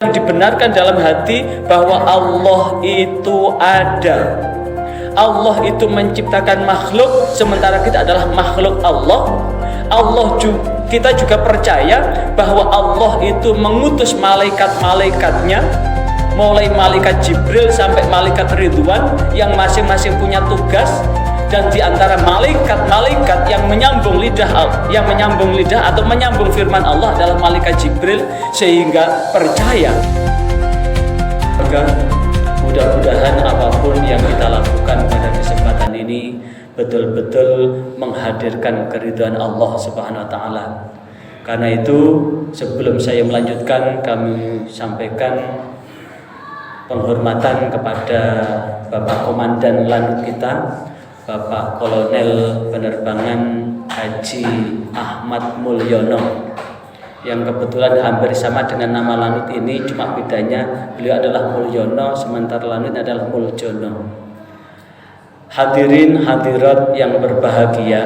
Dibenarkan dalam hati bahwa Allah itu ada. Allah itu menciptakan makhluk, sementara kita adalah makhluk Allah. Kita juga percaya bahwa Allah itu mengutus malaikat-malaikatnya, mulai malaikat Jibril sampai malaikat Ridwan, yang masing-masing punya tugas. Dan di antara malaikat-malaikat yang menyambung lidah atau menyambung firman Allah adalah malaikat Jibril, sehingga percaya. Maka mudah-mudahan apapun yang kita lakukan pada kesempatan ini betul-betul menghadirkan keridhaan Allah Subhanahu wa taala. Karena itu, sebelum saya melanjutkan, kami sampaikan penghormatan kepada Bapak Komandan Lanut kita, Bapak Kolonel Penerbangan Haji Ahmad Mulyono, yang kebetulan hampir sama dengan nama Lanut ini, cuma bedanya beliau adalah Mulyono sementara Lanut adalah Muljono. Hadirin hadirat yang berbahagia,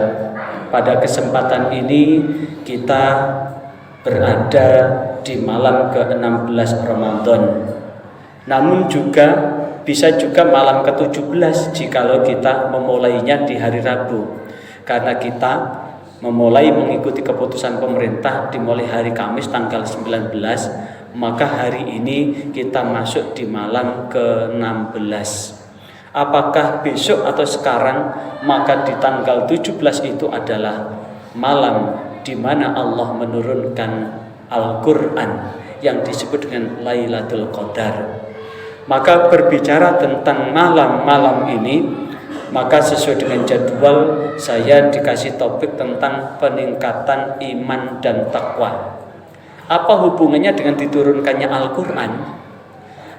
pada kesempatan ini kita berada di malam ke-16 Ramadan. Namun bisa juga malam ke-17 jikalau kita memulainya di hari Rabu. Karena kita memulai mengikuti keputusan pemerintah dimulai hari Kamis tanggal 19, maka hari ini kita masuk di malam ke-16. Apakah besok atau sekarang, maka di tanggal 17 itu adalah malam di mana Allah menurunkan Al-Quran yang disebut dengan Lailatul Qadar. Maka berbicara tentang malam-malam ini, maka sesuai dengan jadwal saya dikasih topik tentang peningkatan iman dan takwa. Apa hubungannya dengan diturunkannya Al-Quran?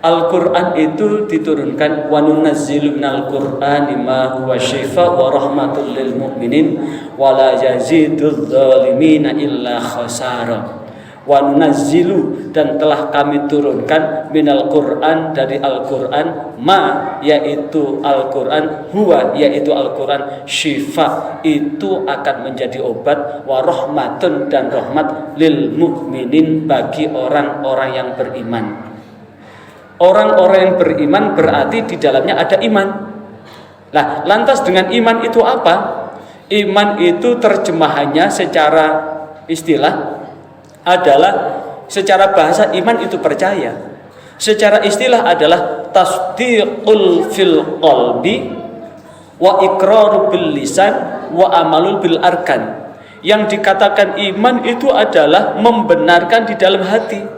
Al-Quran itu diturunkan, wa nunazzilu minal Qur'ani ma huwa syifa wa rahmatul lil mu'minin wa la yazidudz zalimina illa khasara. Wa nunazzilu, dan telah kami turunkan, minal Qur'an, dari Al-Quran, ma, yaitu Al-Quran, huwa, yaitu Al-Quran, syifa, itu akan menjadi obat, wa rahmatun, dan rahmat, lil mu'minin, bagi orang-orang yang beriman. Orang-orang yang beriman berarti di dalamnya ada iman. Nah, lantas dengan iman itu apa? Iman itu terjemahannya secara istilah adalah, secara bahasa iman itu percaya. Secara istilah adalah tasdiqul fil qalbi wa iqraru bil lisan wa amalul bil arkan. Yang dikatakan iman itu adalah membenarkan di dalam hati.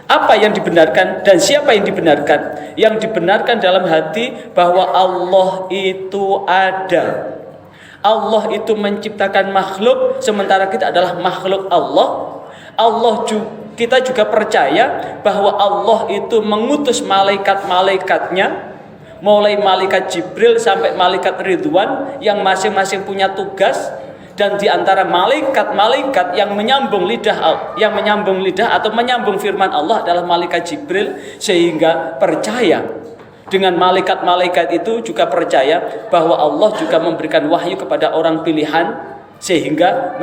Apa yang dibenarkan dan siapa yang dibenarkan? Yang dibenarkan dalam hati bahwa Allah itu ada. Allah itu menciptakan makhluk, sementara kita adalah makhluk Allah. Kita juga percaya bahwa Allah itu mengutus malaikat-malaikatnya, mulai malaikat Jibril sampai malaikat Ridwan, yang masing-masing punya tugas. Dan di antara malaikat-malaikat yang menyambung lidah atau menyambung firman Allah adalah malaikat Jibril, sehingga percaya. Dengan malaikat-malaikat itu juga percaya bahwa Allah juga memberikan wahyu kepada orang pilihan, sehingga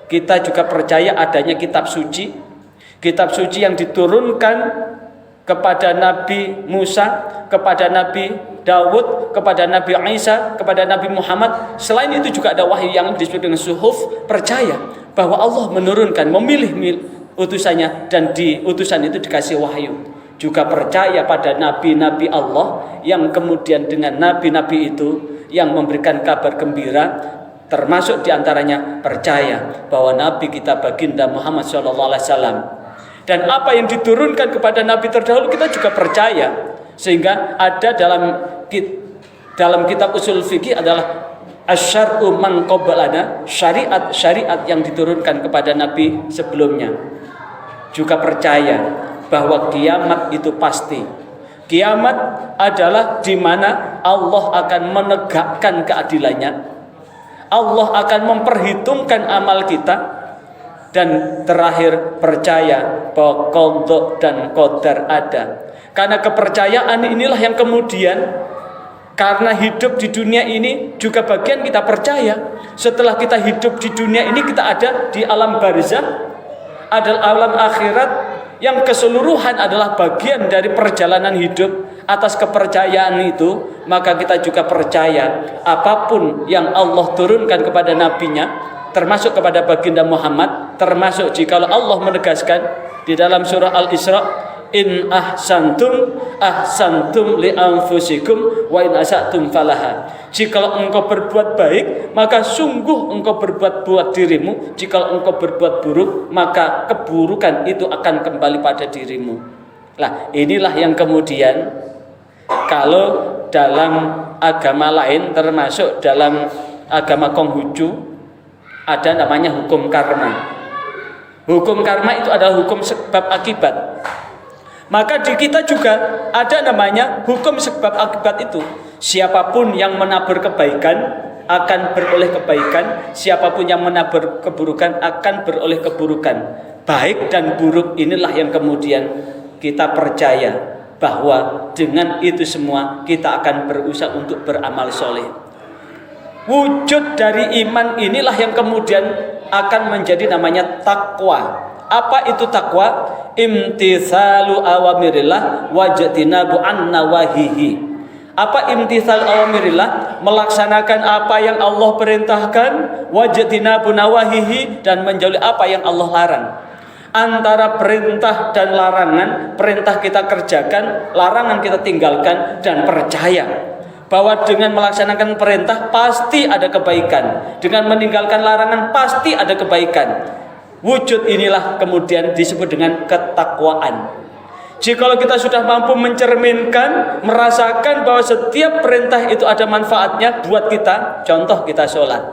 kita juga percaya adanya kitab suci yang diturunkan kepada Nabi Musa, kepada Nabi Dawud, kepada Nabi Isa, kepada Nabi Muhammad. Selain itu juga ada wahyu yang disebut dengan suhuf. Percaya bahwa Allah menurunkan, memilih utusannya, dan di utusan itu dikasih wahyu. Juga percaya pada nabi-nabi Allah, yang kemudian dengan nabi-nabi itu yang memberikan kabar gembira. Termasuk diantaranya percaya bahwa Nabi kita baginda Muhammad SAW. Dan apa yang diturunkan kepada Nabi terdahulu kita juga percaya. Sehingga ada dalam kitab usul fikih adalah asyar'u man qablana, syariat yang diturunkan kepada Nabi sebelumnya. Juga percaya bahwa kiamat itu pasti. Kiamat adalah di mana Allah akan menegakkan keadilannya. Allah akan memperhitungkan amal kita. Dan terakhir percaya bahwa qadha dan qadar ada. Karena kepercayaan inilah yang kemudian, karena hidup di dunia ini juga bagian kita percaya. Setelah kita hidup di dunia ini, kita ada di alam barzakh, ada alam akhirat, yang keseluruhan adalah bagian dari perjalanan hidup atas kepercayaan itu, maka kita juga percaya apapun yang Allah turunkan kepada nabinya, termasuk kepada baginda Muhammad, termasuk jikalau Allah menegaskan di dalam surah Al-Isra, in ahsantum li anfusikum wa in asatum falaha. Jikalau engkau berbuat baik, maka sungguh engkau berbuat buat dirimu. Jikalau engkau berbuat buruk, maka keburukan itu akan kembali pada dirimu. Lah, inilah yang kemudian kalau dalam agama lain, termasuk dalam agama Konghucu, ada namanya hukum karma. Hukum karma itu adalah hukum sebab akibat. Maka di kita juga ada namanya hukum sebab akibat itu. Siapapun yang menabur kebaikan akan beroleh kebaikan, siapapun yang menabur keburukan akan beroleh keburukan. Baik dan buruk inilah yang kemudian kita percaya bahwa dengan itu semua kita akan berusaha untuk beramal soleh. Wujud dari iman inilah yang kemudian akan menjadi namanya takwa. Apa itu takwa? Imtithalu awamirillah wajtinabu an nawahihi. Apa imtithalu awamirillah? Melaksanakan apa yang Allah perintahkan, wajtinabu nawahihi, dan menjauhi apa yang Allah larang. Antara perintah dan larangan, perintah kita kerjakan, larangan kita tinggalkan, dan percaya bahwa dengan melaksanakan perintah pasti ada kebaikan, dengan meninggalkan larangan pasti ada kebaikan. Wujud inilah kemudian disebut dengan ketakwaan. Jikalau kita sudah mampu mencerminkan, merasakan bahwa setiap perintah itu ada manfaatnya buat kita. Contoh, kita sholat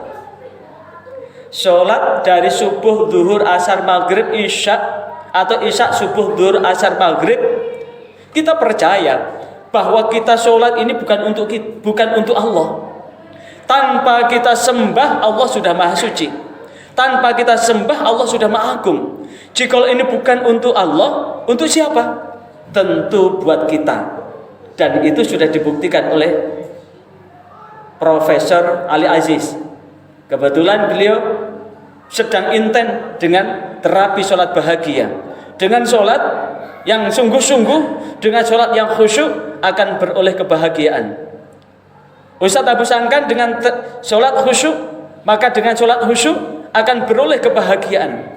dari subuh, zuhur, asar, maghrib, isya, atau isya, subuh, zuhur, asar, maghrib. Kita percaya bahwa kita sholat ini bukan untuk Allah. Tanpa kita sembah, Allah sudah maha suci. Tanpa kita sembah, Allah sudah maha agung. Jikalau ini bukan untuk Allah, untuk siapa? Tentu buat kita. Dan itu sudah dibuktikan oleh Profesor Ali Aziz. Kebetulan beliau sedang inten dengan terapi sholat bahagia. Dengan sholat yang sungguh-sungguh, dengan sholat yang khusyuk akan beroleh kebahagiaan. Ustadz Abu Sangkan dengan sholat khusyuk, maka dengan sholat khusyuk akan beroleh kebahagiaan.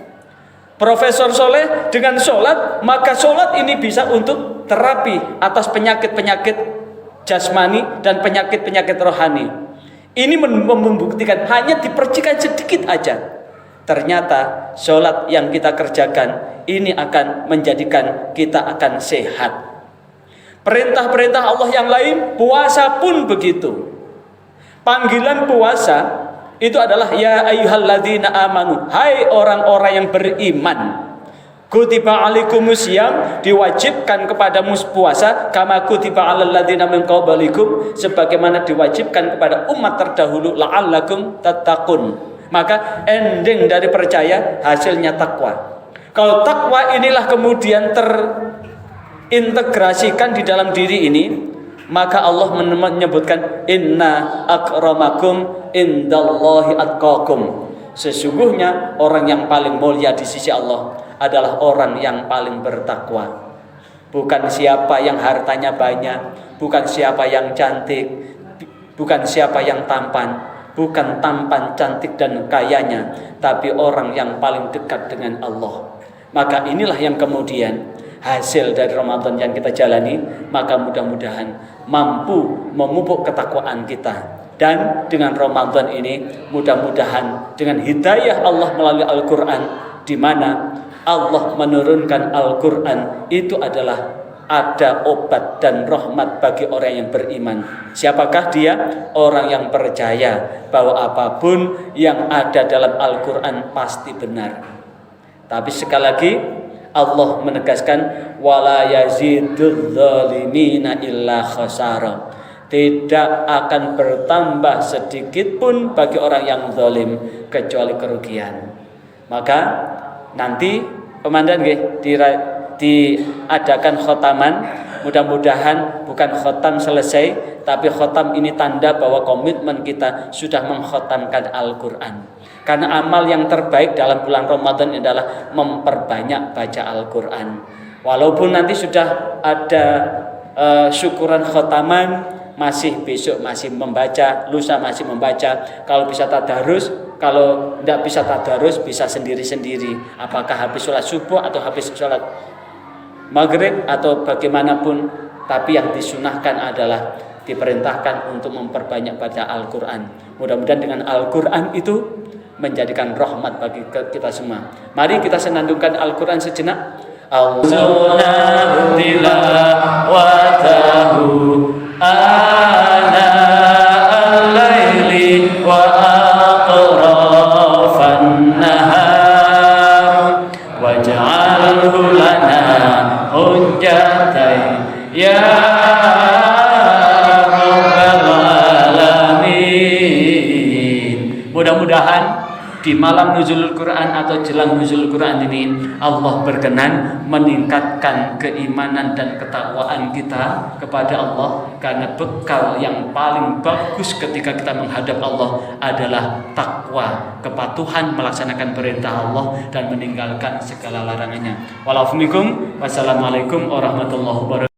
Profesor Soleh dengan sholat, maka sholat ini bisa untuk terapi atas penyakit-penyakit jasmani dan penyakit-penyakit rohani. Ini membuktikan hanya dipercikan sedikit aja, ternyata sholat yang kita kerjakan ini akan menjadikan kita akan sehat. Perintah-perintah Allah yang lain, puasa pun begitu. Panggilan puasa itu adalah ya ayyuhalladzina amanu, hai orang-orang yang beriman. Kutiba alaikumusiyam, diwajibkan kepadamu puasa, kama kutiba alal ladzina min qablikum, sebagaimana diwajibkan kepada umat terdahulu, la'allakum tattaqun. Maka ending dari percaya hasilnya takwa. Kalau takwa inilah kemudian terintegrasikan di dalam diri ini, maka Allah menyebutkan inna akramakum indallahi atqakum. Sesungguhnya orang yang paling mulia di sisi Allah adalah orang yang paling bertakwa. Bukan siapa yang hartanya banyak, bukan siapa yang cantik, bukan siapa yang tampan, bukan tampan, cantik dan kayanya, tapi orang yang paling dekat dengan Allah. Maka inilah yang kemudian hasil dari Ramadan yang kita jalani, maka mudah-mudahan mampu memupuk ketakwaan kita. Dan dengan Ramadan ini mudah-mudahan dengan hidayah Allah melalui Al-Quran, di mana Allah menurunkan Al-Quran itu adalah ada obat dan rahmat bagi orang yang beriman. Siapakah dia? Orang yang percaya bahwa apapun yang ada dalam Al-Quran pasti benar. Tapi sekali lagi Allah menegaskan wala yazidudz zalimina illa khasara. Tidak akan bertambah sedikit pun bagi orang yang zalim kecuali kerugian. Maka nanti komandan diadakan khotaman. Mudah-mudahan bukan khotam selesai, tapi khotam ini tanda bahwa komitmen kita sudah mengkhotamkan Al-Quran. Karena amal yang terbaik dalam bulan Ramadan adalah memperbanyak baca Al-Quran. Walaupun nanti sudah ada syukuran khotaman, masih besok masih membaca, lusa masih membaca. Kalau bisa tadarus, kalau tidak bisa tadarus bisa sendiri-sendiri. Apakah habis sholat subuh atau habis sholat maghrib atau bagaimanapun. Tapi yang disunahkan adalah diperintahkan untuk memperbanyak baca Al-Quran. Mudah-mudahan dengan Al-Quran itu menjadikan rahmat bagi kita semua. Mari kita senandungkan Al-Quran sejenak. Al-Sunnah tilawatahu ana al-laili wa atrafan nahar waj'alhu lana hujjatan ya rabbal alamin. Mudah-mudahan di malam nuzulul Quran atau jelang nuzulul Quran ini Allah berkenan meningkatkan keimanan dan ketakwaan kita kepada Allah, karena bekal yang paling bagus ketika kita menghadap Allah adalah takwa, kepatuhan melaksanakan perintah Allah dan meninggalkan segala larangannya. Wassalamualaikum warahmatullahi wabarakatuh.